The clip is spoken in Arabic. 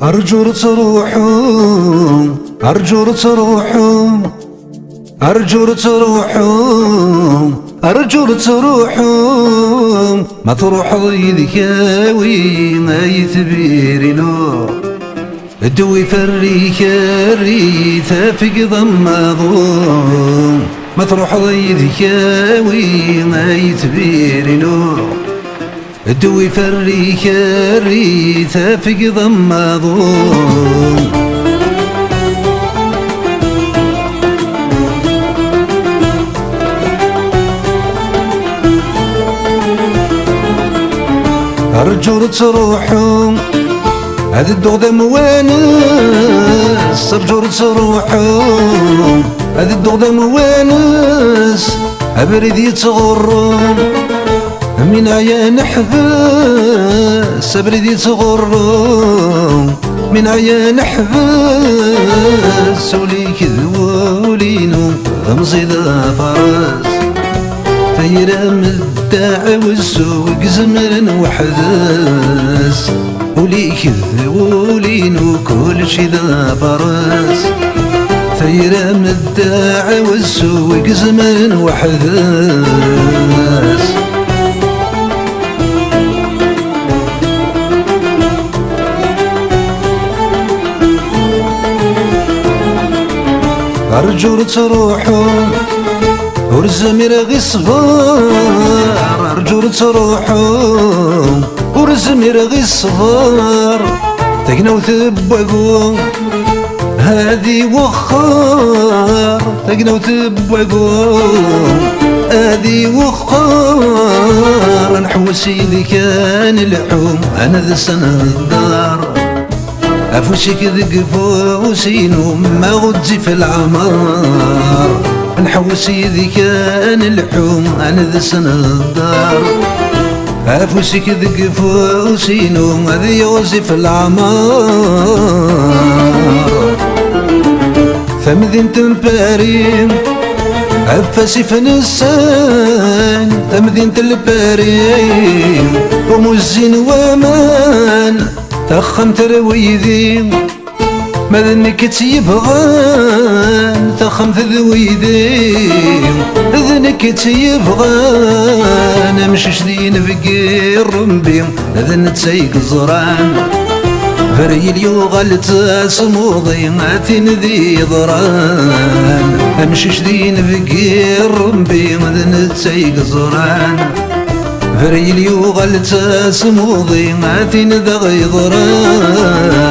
أرجو تروحوا أرجو تروحوا أرجو تروحوا أرجو تروحوا ما تروح ضيدك ما يثبيرنو الدوي فريك الريثة في ضمضوم ما تروح ضيدك ما يثبيرنو الدوي فريك الريثة في ضمضوم أرجو تروحوا هذا الدغدة موانس أرجو تروحوا هذا الدغدة موانس أبرد يتغرم من عيان حبس أبرد يتغرم من عيان حبس وليك ذولينو غمزيدا فرس فيرام الداع والسوق زمرن وحدث وليك ذولينو كل شي ذا فرس فيرام الداع والسوق زمرن وحدث أرجو تروحوا ورزمير غي صغار أرجو تروحوا ورزمير غي صغار تقنو ثبوكو هادي وخار تقنو ثبوكو هادي وخار نحوس إذا كان الحوم أنا ذا سنة الدار أفوسك ذقفوسينو ما غدزي في العمار نحوس إذا كان الحوم أنا ذا سنة الدار أفوسك ذقفوسينو هذا يوزي في العمار ثمذين تنبارين أفاسي في نسان ثمذين تلبارين ومزين ومان تخم ترويذي ماذنك تيبغان تخم ذويذي ذنك تيبغان مشش دين بقي الرمبي ذن تسيق زران فري اليوغل تسموضي عتين ذي ضران مشش دين بقي الرمبي ذن تسيق زران فري اليوغل تسموضي عتين ذي ضران